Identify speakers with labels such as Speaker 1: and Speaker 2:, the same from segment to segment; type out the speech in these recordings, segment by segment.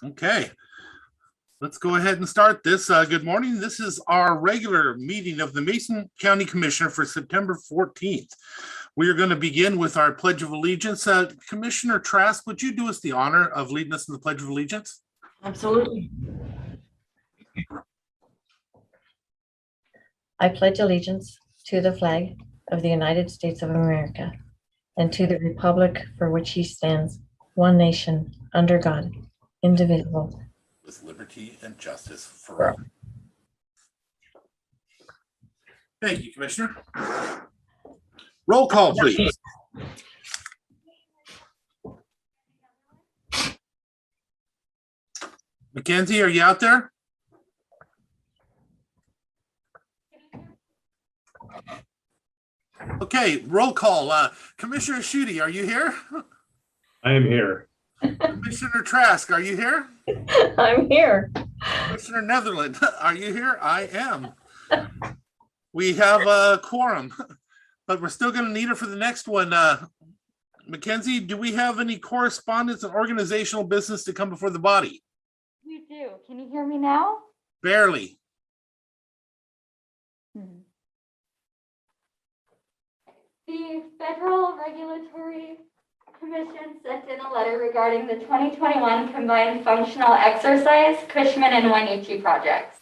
Speaker 1: Okay, let's go ahead and start this. Good morning. This is our regular meeting of the Mason County Commissioner for September 14th. We are going to begin with our Pledge of Allegiance. Commissioner Trask, would you do us the honor of leading us in the Pledge of Allegiance?
Speaker 2: Absolutely.
Speaker 3: I pledge allegiance to the flag of the United States of America and to the republic for which he stands, one nation, under God, indivisible,
Speaker 1: with liberty and justice for all. Thank you, Commissioner. Roll call, please. Mackenzie, are you out there? Okay, roll call. Commissioner Schutte, are you here?
Speaker 4: I am here.
Speaker 1: Commissioner Trask, are you here?
Speaker 3: I'm here.
Speaker 1: Commissioner Netherland, are you here? I am. We have a quorum, but we're still going to need her for the next one. Mackenzie, do we have any correspondence and organizational business to come before the body?
Speaker 5: We do. Can you hear me now?
Speaker 1: Barely.
Speaker 5: The Federal Regulatory Commission sent in a letter regarding the 2021 Combined Functional Exercise Cushman and Wainuchi projects.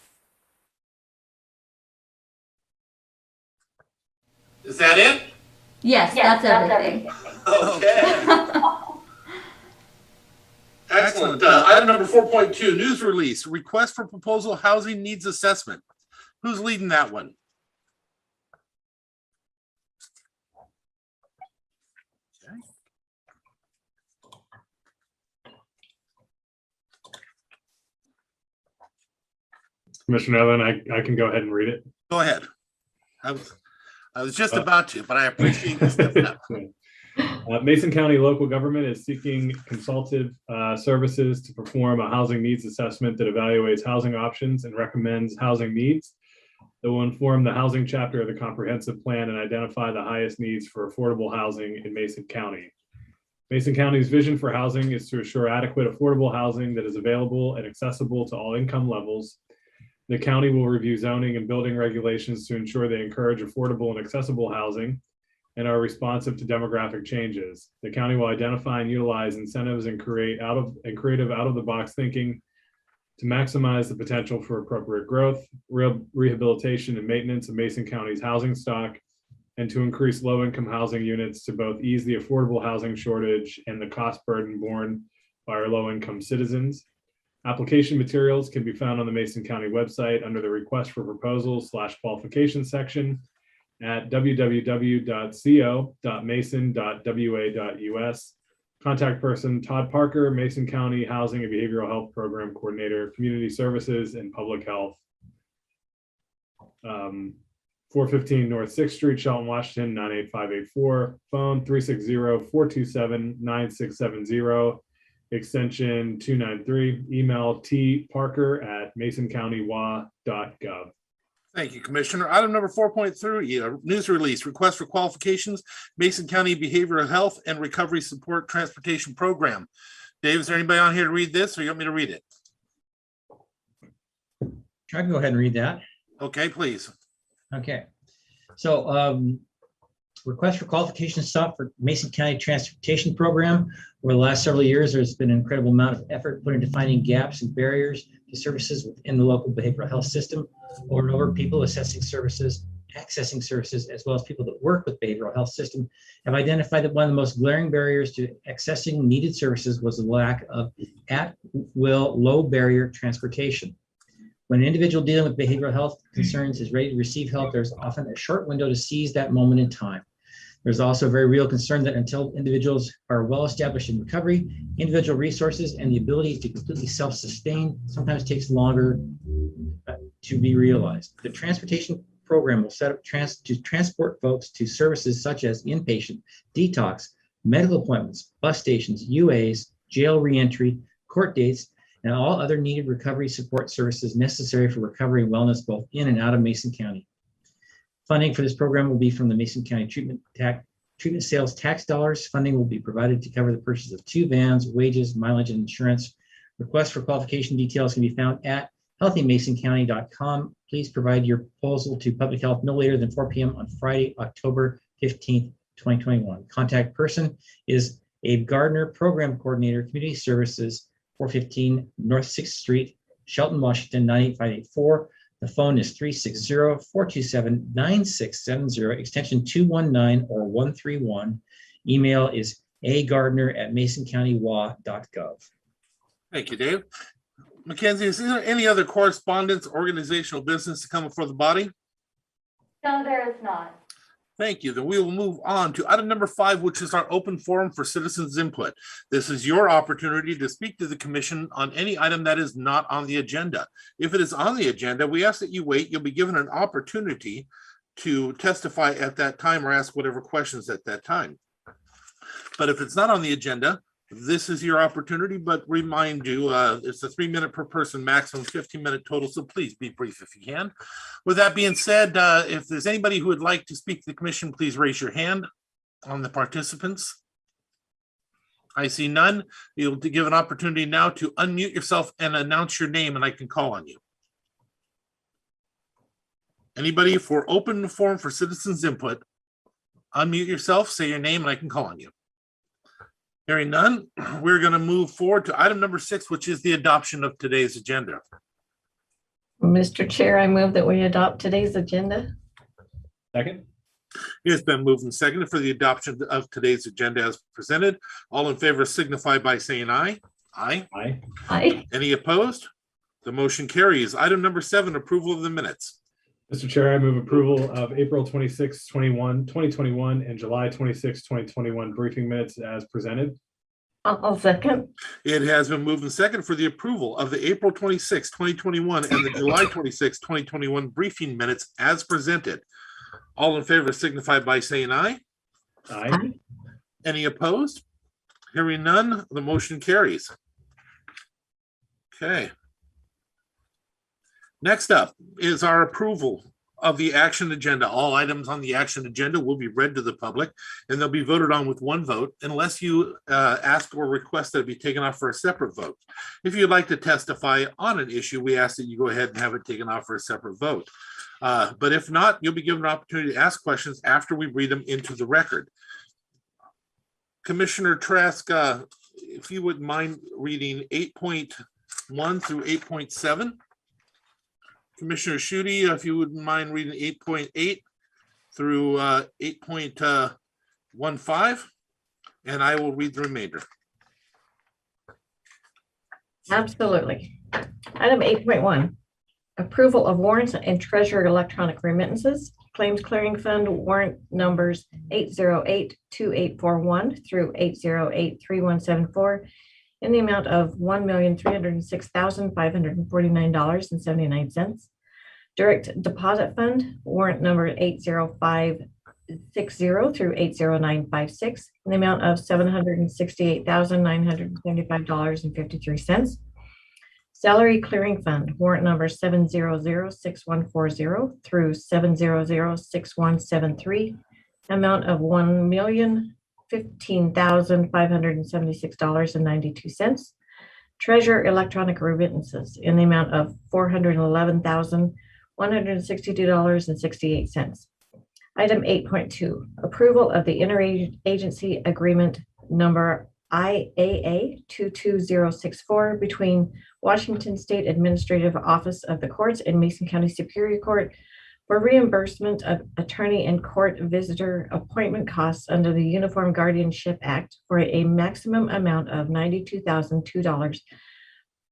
Speaker 1: Is that it?
Speaker 5: Yes, that's everything.
Speaker 1: Okay. Excellent. Item number 4.2, news release, request for proposal housing needs assessment. Who's leading that one? Okay.
Speaker 4: Commissioner Allen, I can go ahead and read it.
Speaker 1: Go ahead. I was just about to, but I appreciate you stepping up.
Speaker 4: Mason County local government is seeking consultative services to perform a housing needs assessment that evaluates housing options and recommends housing needs that will inform the housing chapter of the comprehensive plan and identify the highest needs for affordable housing in Mason County. Mason County's vision for housing is to assure adequate affordable housing that is available and accessible to all income levels. The county will review zoning and building regulations to ensure they encourage affordable and accessible housing and are responsive to demographic changes. The county will identify and utilize incentives and creative out-of-the-box thinking to maximize the potential for appropriate growth, rehabilitation, and maintenance of Mason County's housing stock, and to increase low-income housing units to both ease the affordable housing shortage and the cost burden borne by our low-income citizens. Application materials can be found on the Mason County website under the request for proposals /qualifications section at www.co.mason.wa.us. Contact person Todd Parker, Mason County Housing and Behavioral Health Program Coordinator, Community Services and Public Health. 415 North 6th Street, Shelton, Washington, 98584. Phone 360-427-9670. Extension 293. Email tparker@masoncountywa.gov.
Speaker 1: Thank you, Commissioner. Item number 4.3, news release, request for qualifications, Mason County Behavioral Health and Recovery Support Transportation Program. Dave, is there anybody on here to read this, or you want me to read it?
Speaker 2: I can go ahead and read that.
Speaker 1: Okay, please.
Speaker 2: Okay. So request for qualifications sought for Mason County Transportation Program. Over the last several years, there's been an incredible amount of effort put into finding gaps and barriers to services within the local behavioral health system. Over and over, people accessing services, as well as people that work with behavioral health system, have identified that one of the most glaring barriers to accessing needed services was the lack of at-will, low-barrier transportation. When an individual dealing with behavioral health concerns is ready to receive help, there's often a short window to seize that moment in time. There's also a very real concern that until individuals are well established in recovery, individual resources and the ability to completely self-sustain sometimes takes longer to be realized. The transportation program will set up to transport folks to services such as inpatient, detox, medical appointments, bus stations, UAs, jail reentry, court dates, and all other needed recovery support services necessary for recovery and wellness both in and out of Mason County. Funding for this program will be from the Mason County treatment sales tax dollars. Funding will be provided to cover the purchase of 2 vans, wages, mileage, and insurance Requests for qualification details can be found at healthymasoncounty.com. Please provide your proposal to Public Health no later than 4 p.m. on Friday, October 15th, 2021. Contact person is Abe Gardner, Program Coordinator, Community Services, 415 North 6th Street, Shelton, Washington, 98584. The phone is 360-427-9670, extension 219 or 131. Email is agardner@masoncountywa.gov.
Speaker 1: Thank you, Dave. Mackenzie, is there any other correspondence, organizational business to come before the body?
Speaker 5: No, there is not.
Speaker 1: Thank you. Then we will move on to item number 5, which is our open forum for citizens input. This is your opportunity to speak to the commission on any item that is not on the agenda. If it is on the agenda, we ask that you wait. You'll be given an opportunity to testify at that time or ask whatever questions at that time. But if it's not on the agenda, this is your opportunity, but remind you, it's a 3-minute per person, maximum 15-minute total, so please be brief if you can. With that being said, if there's anybody who would like to speak to the commission, please raise your hand on the participants. I see none. You'll give an opportunity now to unmute yourself and announce your name, and I can call on you. Anybody for open forum for citizens input, unmute yourself, say your name, and I can call on you. Hearing none, we're going to move forward to item number 6, which is the adoption of today's agenda.
Speaker 3: Mr. Chair, I move that we adopt today's agenda.
Speaker 4: Second.
Speaker 1: It's been moved and seconded for the adoption of today's agenda as presented. All in favor signify by saying aye. Aye.
Speaker 4: Aye.
Speaker 3: Aye.
Speaker 1: Any opposed? The motion carries. Item number 7, approval of the minutes.
Speaker 4: Mr. Chair, I move approval of April 26, 2021 and July 26, 2021 briefing minutes as presented.
Speaker 3: I'll second.
Speaker 1: It has been moved and seconded for the approval of the April 26, 2021 and the July 26, 2021 briefing minutes as presented. All in favor signify by saying aye.
Speaker 4: Aye.
Speaker 1: Any opposed? Hearing none, the motion carries. Okay. Next up is our approval of the action agenda. All items on the action agenda will be read to the public and they'll be voted on with one vote unless you ask or request that it be taken off for a separate vote. If you'd like to testify on an issue, we ask that you go ahead and have it taken off for a separate vote. But if not, you'll be given an opportunity to ask questions after we read them into the record. Commissioner Trask, if you wouldn't mind reading 8.1 through 8.7. Commissioner Schutte, if you wouldn't mind reading 8.8 through 8.15, and I will read the remainder.
Speaker 3: Absolutely. Item 8.1, approval of warrants and treasurer electronic remittances. Claims Clearing Fund warrant numbers 8082841 through 8083174 in the amount of $1,306,549.79. Direct Deposit Fund warrant number 80560 through 80956 in the amount of $768,975.53. Salary Clearing Fund warrant number 7006140 through 7006173, amount of $1,015,576.92. Treasurer Electronic Remittances in the amount of $411,162.68. Item 8.2, approval of the interagency agreement number IAA 22064 between Washington State Administrative Office of the Courts and Mason County Superior Court for reimbursement of attorney and court visitor appointment costs under the Uniform Guardianship Act for a maximum amount of $92,002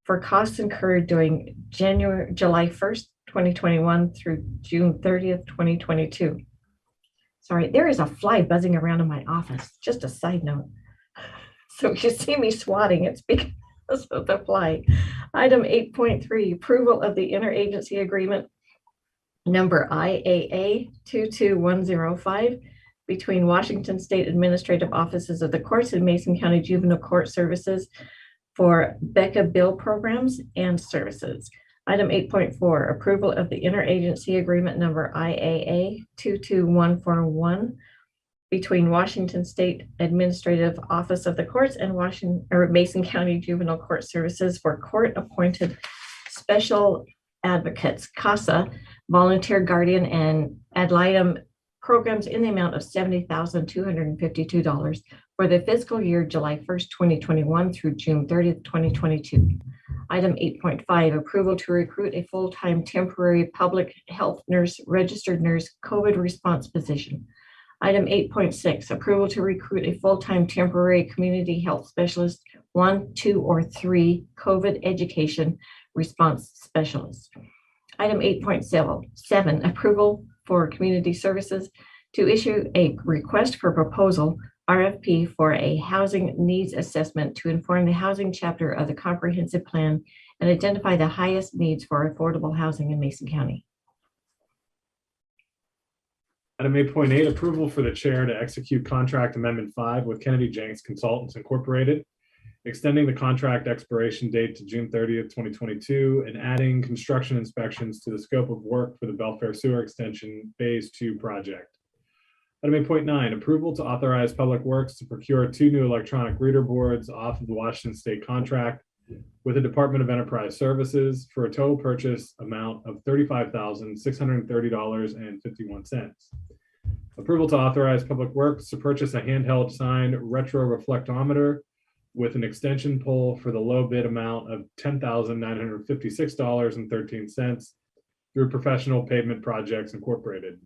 Speaker 3: for costs incurred during July 1st, 2021 through June 30th, 2022. Sorry, there is a fly buzzing around in my office. Just a side note. So if you see me swatting, it's because of the fly. Item 8.3, approval of the interagency agreement number IAA 22105 between Washington State Administrative Offices of the Courts and Mason County Juvenile Court Services for BECA bill programs and services. Item 8.4, approval of the interagency agreement number IAA 22141 between Washington State Administrative Office of the Courts and Mason County Juvenile Court Services for court-appointed special advocates, CASA, volunteer guardian, and ad litem programs in the amount of $70,252 for the fiscal year July 1st, 2021 through June 30th, 2022. Item 8.5, approval to recruit a full-time temporary public health nurse, registered nurse, COVID response position. Item 8.6, approval to recruit a full-time temporary community health specialist, 1, 2, or 3 COVID education response specialist. Item 8.7, approval for community services to issue a request for proposal, RFP, for a housing needs assessment to inform the housing chapter of the comprehensive plan and identify the highest needs for affordable housing in Mason County.
Speaker 4: Item 8.8, approval for the chair to execute contract amendment 5 with Kennedy Jenks Consultants Incorporated, extending the contract expiration date to June 30th, 2022, and adding construction inspections to the scope of work for the Belfair Sewer Extension Phase 2 project. Item 8.9, approval to authorize Public Works to procure 2 new electronic reader boards off of the Washington State contract with the Department of Enterprise Services for a total purchase amount of $35,630.51. Approval to authorize Public Works to purchase a handheld sign retro reflectometer with an extension pole for the low bid amount of $10,956.13 through Professional Pavement Projects Incorporated.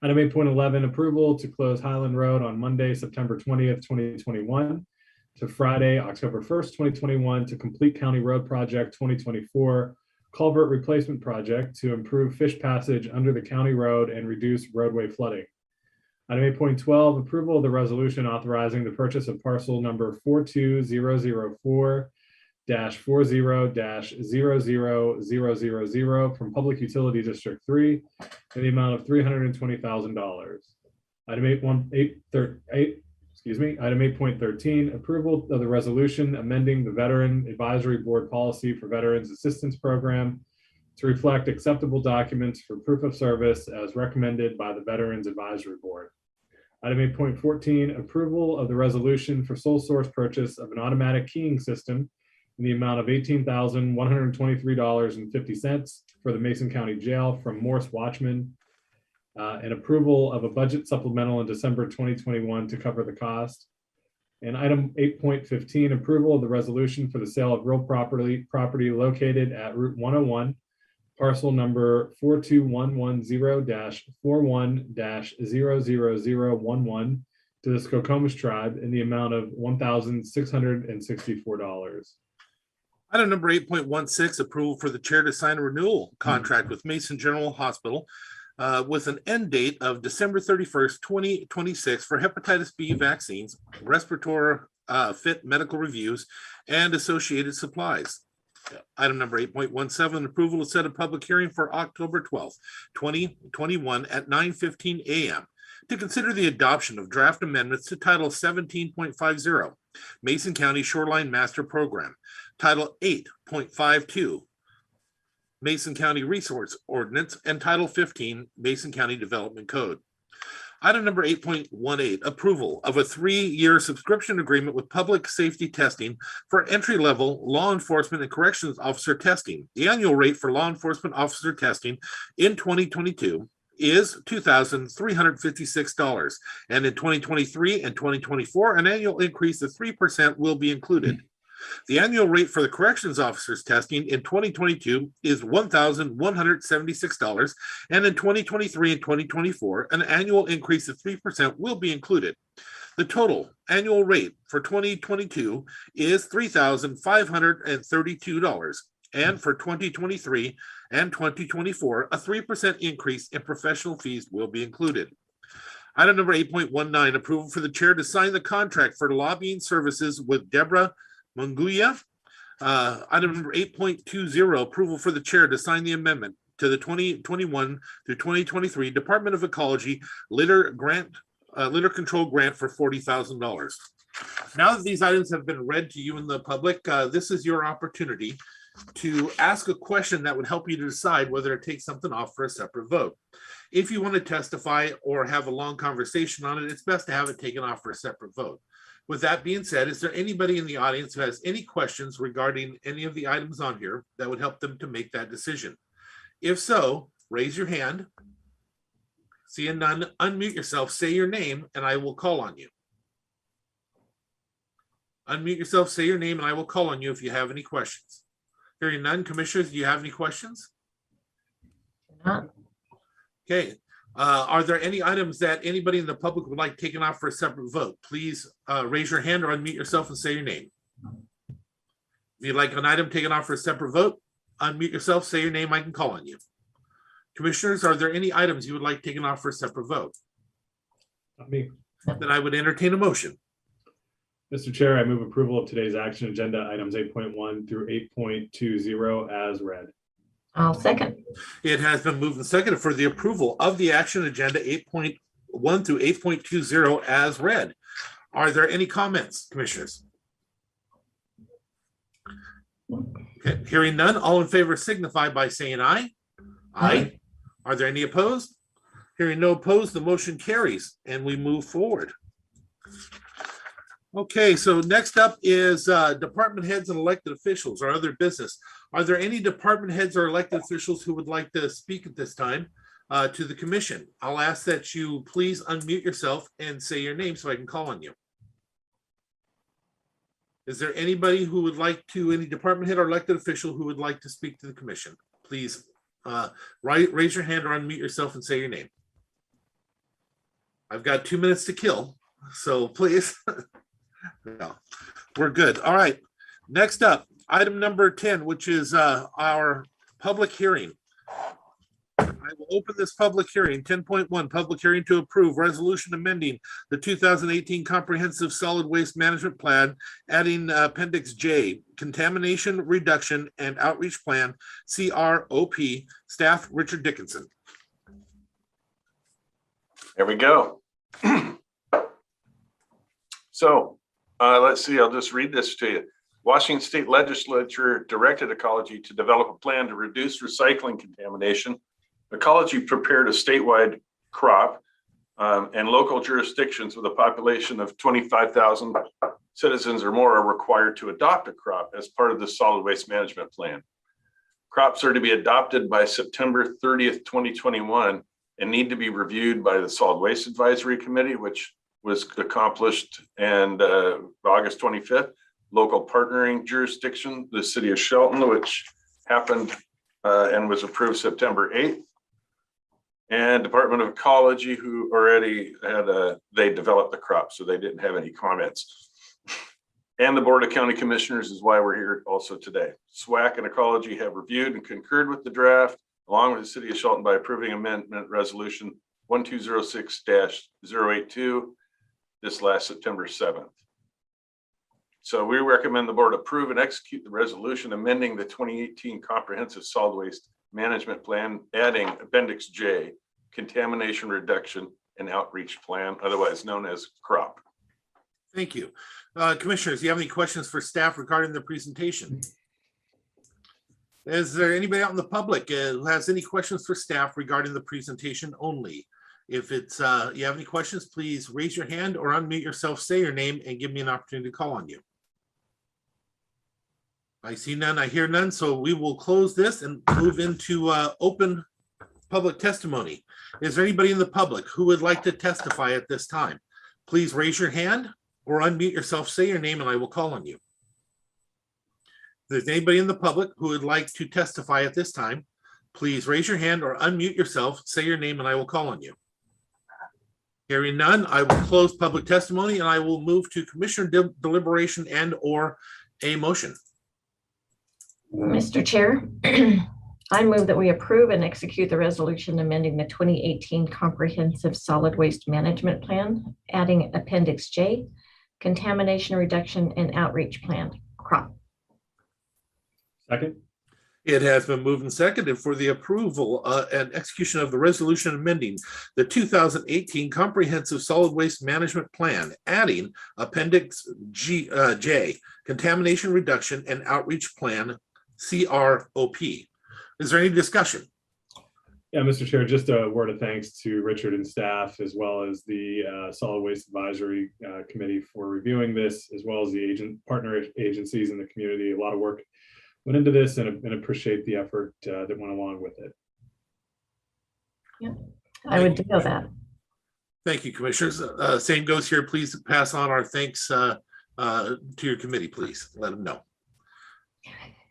Speaker 4: Item 8.11, approval to close Highland Road on Monday, September 20th, 2021 to Friday, October 1st, 2021 to complete County Road Project 2024 culvert replacement project to improve fish passage under the county road and reduce roadway flooding. Item 8.12, approval of the resolution authorizing the purchase of parcel number 42004-40-00000 from Public Utility District 3 in the amount of $320,000. Item 8.13, approval of the resolution amending the Veteran Advisory Board policy for Veterans Assistance Program to reflect acceptable documents for proof of service as recommended by the Veterans Advisory Board. Item 8.14, approval of the resolution for sole source purchase of an automatic keying system in the amount of $18,123.50 for the Mason County Jail from Morse Watchman, and approval of a budget supplemental in December 2021 to cover the cost. And item 8.15, approval of the resolution for the sale of real property located at Route 101, parcel number 42110-41-00011 to the Skokomish tribe in the amount of $1,664.
Speaker 1: Item number 8.16, approval for the chair to sign a renewal contract with Mason General Hospital with an end date of December 31st, 2026 for hepatitis B vaccines, respiratory fit medical reviews, and associated supplies. Item number 8.17, approval to set a public hearing for October 12th, 2021 at 9:15 a.m. to consider the adoption of draft amendments to Title 17.50, Mason County Shoreline Master Program, Title 8.52, Mason County Resource Ordinance, and Title 15, Mason County Development Code. Item number 8.18, approval of a 3-year subscription agreement with Public Safety Testing for entry-level law enforcement and corrections officer testing. The annual rate for law enforcement officer testing in 2022 is $2,356, and in 2023 and 2024, an annual increase of 3% will be included. The annual rate for the corrections officers testing in 2022 is $1,176, and in 2023 and 2024, an annual increase of 3% will be included. The total annual rate for 2022 is $3,532, and for 2023 and 2024, a 3% increase in professional fees will be included. Item number 8.19, approval for the chair to sign the contract for lobbying services with Deborah Munguia. Item number 8.20, approval for the chair to sign the amendment to the 2021 through 2023 Department of Ecology litter control grant for $40,000. Now that these items have been read to you in the public, this is your opportunity to ask a question that would help you to decide whether to take something off for a separate vote. If you want to testify or have a long conversation on it, it's best to have it taken off for a separate vote. With that being said, is there anybody in the audience who has any questions regarding any of the items on here that would help them to make that decision? If so, raise your hand. Seeing none, unmute yourself, say your name, and I will call on you. Unmute yourself, say your name, and I will call on you if you have any questions. Hearing none, commissioners, do you have any questions?
Speaker 3: Not.
Speaker 1: Okay. Are there any items that anybody in the public would like taken off for a separate vote? Please raise your hand or unmute yourself and say your name. If you'd like an item taken off for a separate vote, unmute yourself, say your name, I can call on you. Commissioners, are there any items you would like taken off for a separate vote?
Speaker 4: Not me.
Speaker 1: Then I would entertain a motion.
Speaker 4: Mr. Chair, I move approval of today's action agenda items 8.1 through 8.20 as read.
Speaker 3: I'll second.
Speaker 1: It has been moved and seconded for the approval of the action agenda 8.1 through 8.20 as read. Are there any comments, commissioners? Okay, hearing none, all in favor signify by saying aye. Aye. Are there any opposed? Hearing no opposed, the motion carries and we move forward. Okay, so next up is department heads and elected officials or other business. Are there any department heads or elected officials who would like to speak at this time to the commission? I'll ask that you please unmute yourself and say your name so I can call on you. Is there anybody who would like to, any department head or elected official who would like to speak to the commission? Please raise your hand or unmute yourself and say your name. I've got 2 minutes to kill, so please. No, we're good. All right. Next up, item number 10, which is our public hearing. I will open this public hearing. 10.1, public hearing to approve resolution amending the 2018 Comprehensive Solid Waste Management Plan, adding Appendix J, Contamination Reduction and Outreach Plan, CROP, staff Richard Dickinson.
Speaker 6: There we go. So let's see, I'll just read this to you. Washington State Legislature directed Ecology to develop a plan to reduce recycling contamination. Ecology prepared a statewide crop and local jurisdictions with a population of 25,000 citizens or more are required to adopt a crop as part of the solid waste management plan. Crops are to be adopted by September 30th, 2021 and need to be reviewed by the Solid Waste Advisory Committee, which was accomplished and August 25th, local partnering jurisdiction, the city of Shelton, which happened and was approved September 8th. And Department of Ecology, who already had they developed the crop, so they didn't have any comments. And the Board of County Commissioners is why we're here also today. SWAC and Ecology have reviewed and concurred with the draft, along with the city of Shelton by approving amendment resolution 1206-082 this last September 7th. So we recommend the board approve and execute the resolution amending the 2018 Comprehensive Solid Waste Management Plan, adding Appendix J, Contamination Reduction and Outreach Plan, otherwise known as CROP.
Speaker 1: Thank you. Commissioners, do you have any questions for staff regarding the presentation? Is there anybody out in the public who has any questions for staff regarding the presentation only? If it's you have any questions, please raise your hand or unmute yourself, say your name, and give me an opportunity to call on you. I see none, I hear none, so we will close this and move into open public testimony. Is there anybody in the public who would like to testify at this time? Please raise your hand or unmute yourself, say your name, and I will call on you. If there's anybody in the public who would like to testify at this time, please raise your hand or unmute yourself, say your name, and I will call on you. Hearing none, I will close public testimony and I will move to commissioner deliberation and or a motion.
Speaker 3: Mr. Chair, I move that we approve and execute the resolution amending the 2018 Comprehensive Solid Waste Management Plan, adding Appendix J, Contamination Reduction and Outreach Plan, CROP.
Speaker 4: Second.
Speaker 1: It has been moved and seconded for the approval and execution of the resolution amending the 2018 Comprehensive Solid Waste Management Plan, adding Appendix J, Contamination Reduction and Outreach Plan, CROP. Is there any discussion?
Speaker 4: Yeah, Mr. Chair, just a word of thanks to Richard and staff, as well as the Solid Waste Advisory Committee for reviewing this, as well as the partner agencies in the community. A lot of work went into this, and appreciate the effort that went along with it.
Speaker 3: Yeah, I would do that.
Speaker 1: Thank you, Commissioners. Same goes here. Please pass on our thanks to your committee, please. Let them know.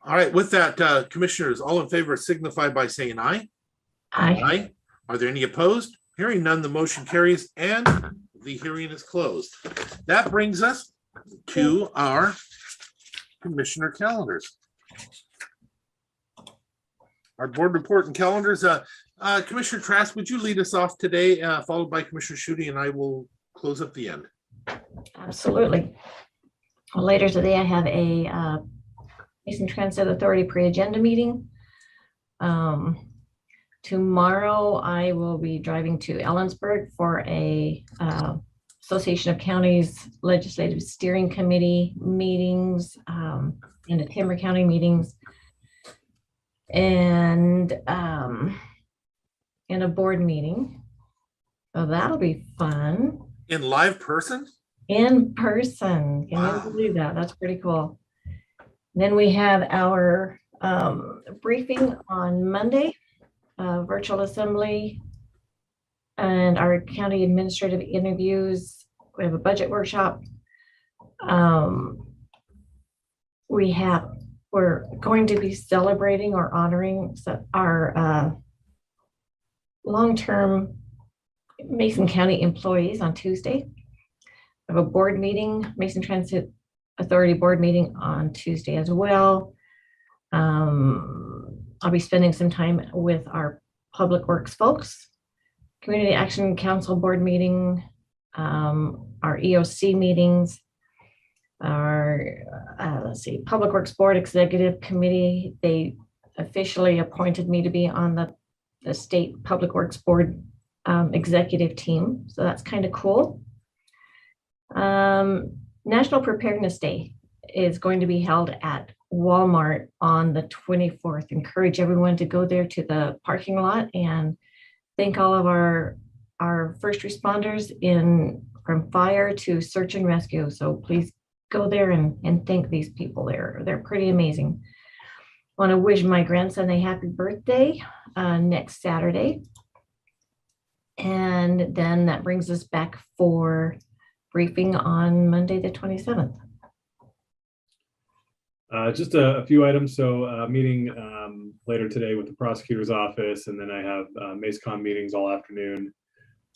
Speaker 1: All right, with that, Commissioners, all in favor signify by saying aye.
Speaker 3: Aye.
Speaker 1: Are there any opposed? Hearing none, the motion carries and the hearing is closed. That brings us to our commissioner calendars. Our board report and calendars. Commissioner Trask, would you lead us off today, followed by Commissioner Schutte, and I will close up the end.
Speaker 3: Absolutely. Well, later today, I have a Mason Transit Authority pre-agenda meeting. Tomorrow, I will be driving to Ellensburg for a Association of Counties Legislative Steering Committee meetings and the Timber County meetings, and in a board meeting. So that'll be fun.
Speaker 1: In live person?
Speaker 3: In person. Can
Speaker 1: Wow.
Speaker 3: you believe that? That's pretty cool. Then we have our briefing on Monday, virtual assembly, and our county administrative interviews. We have a budget workshop. We're going to be celebrating or honoring our long-term Mason County employees on Tuesday. We have a board meeting, Mason Transit Authority board meeting on Tuesday as well. I'll be spending some time with our Public Works folks, Community Action Council board meeting, our EOC meetings, our, Public Works Board Executive Committee. They officially appointed me to be on the State Public Works Board executive team. So that's kind of cool. National Preparedness Day is going to be held at Walmart on the 24th. Encourage everyone to go there to the parking lot and thank all of our first responders from fire to search and rescue. So please go there and thank these people. They're pretty amazing. Want to wish my grandson a happy birthday next Saturday. And then that brings us back for briefing on Monday, the 27th.
Speaker 4: Just a few items. So meeting later today with the prosecutor's office, and then I have MaceCon meetings all afternoon.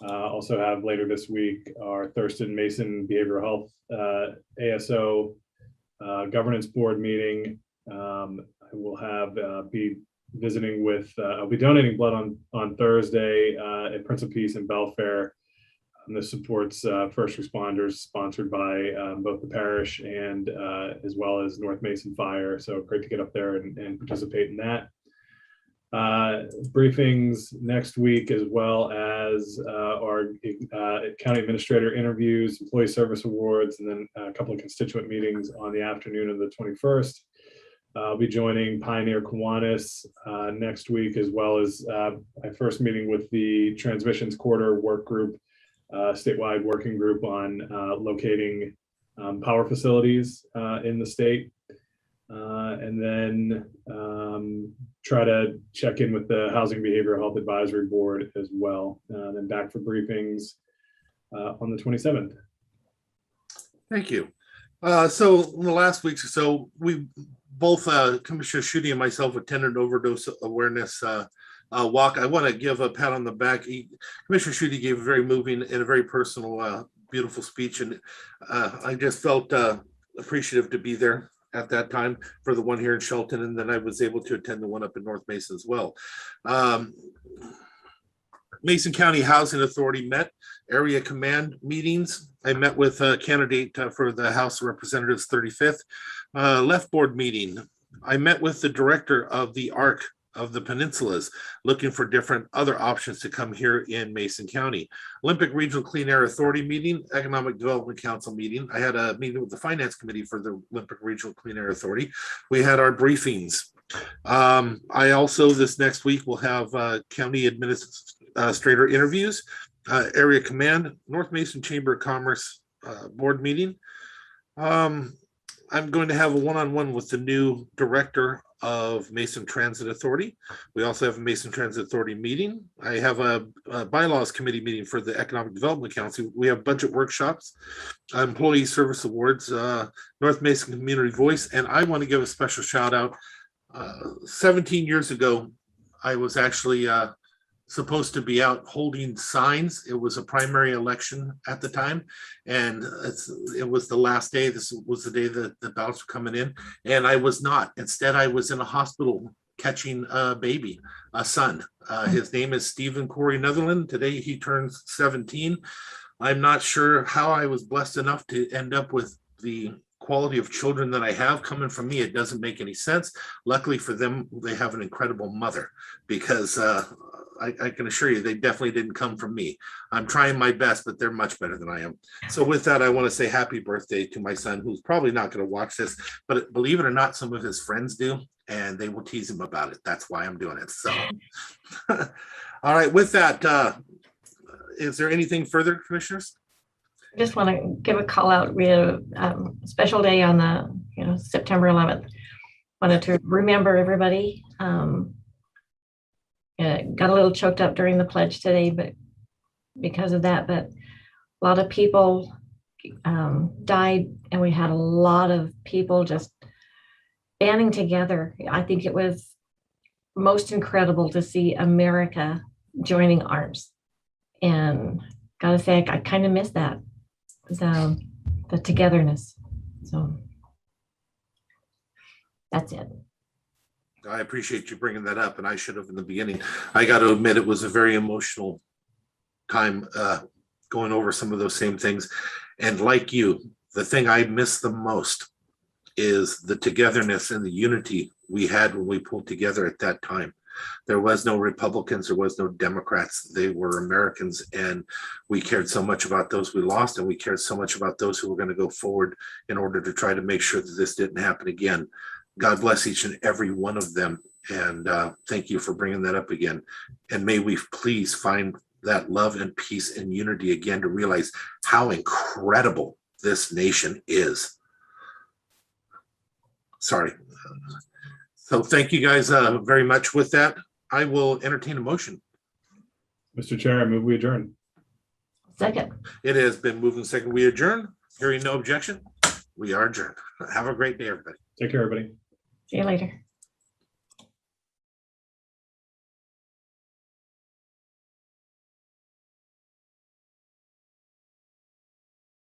Speaker 4: Also have later this week our Thurston Mason Behavioral Health ASO Governance Board meeting. I will be visiting with, I'll be donating blood on Thursday at Prince of Peace and Belfair. And this supports first responders, sponsored by both the parish and as well as North Mason Fire. So great to get up there and participate in that. Briefings next week, as well as our county administrator interviews, employee service awards, and then a couple of constituent meetings on the afternoon of the 21st. I'll be joining Pioneer Kiwanis next week, as well as my first meeting with the Transmissions Quarter Work Group, statewide working group on locating power facilities in the state. And then try to check in with the Housing Behavioral Health Advisory Board as well. Then back for briefings on the 27th.
Speaker 1: Thank you. So in the last weeks or so, we both, Commissioner Schutte and myself, attended overdose awareness walk. I want to give a pat on the back. Commissioner Schutte gave a very moving and a very personal, beautiful speech. And I just felt appreciative to be there at that time for the one here in Shelton. And then I was able to attend the one up in North Mason as well. Mason County Housing Authority met area command meetings. I met with a candidate for the House of Representatives 35th. Left board meeting. I met with the director of the ARC of the Peninsulas, looking for different other options to come here in Mason County. Olympic Regional Clean Air Authority meeting, Economic Development Council meeting. I had a meeting with the Finance Committee for the Olympic Regional Clean Air Authority. We had our briefings. I also, this next week, will have county administrator interviews, area command, North Mason Chamber of Commerce board meeting. I'm going to have a one-on-one with the new director of Mason Transit Authority. We also have a Mason Transit Authority meeting. I have a bylaws committee meeting for the Economic Development Council. We have budget workshops, employee service awards, North Mason Community Voice, and I want to give a special shout out. 17 years ago, I was actually supposed to be out holding signs. It was a primary election at the time, and it was the last day. This was the day that the ballots were coming in, and I was not. Instead, I was in a hospital catching a baby, a son. His name is Stephen Corey Netherland. Today he turns 17. I'm not sure how I was blessed enough to end up with the quality of children that I have coming from me. It doesn't make any sense. Luckily for them, they have an incredible mother, because I can assure you they definitely didn't come from me. I'm trying my best, but they're much better than I am. So with that, I want to say happy birthday to my son, who's probably not going to watch this, but believe it or not, some of his friends do, and they will tease him about it. That's why I'm doing it. So, all right, with that, is there anything further, commissioners?
Speaker 3: I just want to give a call out. We had a special day on the, September 11th. Wanted to remember everybody. Got a little choked up during the pledge today, but because of that, but a lot of people died, and we had a lot of people just banding together. I think it was most incredible to see America joining arms, and gotta say, I kind of miss that, the togetherness. So that's it.
Speaker 1: I appreciate you bringing that up, and I should have in the beginning. I got to admit, it was a very emotional time going over some of those same things. And like you, the thing I miss the most is the togetherness and the unity we had when we pulled together at that time. There was no Republicans, there was no Democrats. They were Americans, and we cared so much about those we lost, and we cared so much about those who were going to go forward in order to try to make sure that this didn't happen again. God bless each and every one of them. And thank you for bringing that up again. And may we please find that love and peace and unity again, to realize how incredible this nation is. Sorry. So thank you guys very much. With that, I will entertain a motion.
Speaker 4: Mr. Chair, I move we adjourn.
Speaker 3: Second.
Speaker 1: It has been moved and seconded. We adjourn. Hearing no objection, we are adjourned. Have a great day, everybody.
Speaker 4: Take care, everybody.
Speaker 3: See you later.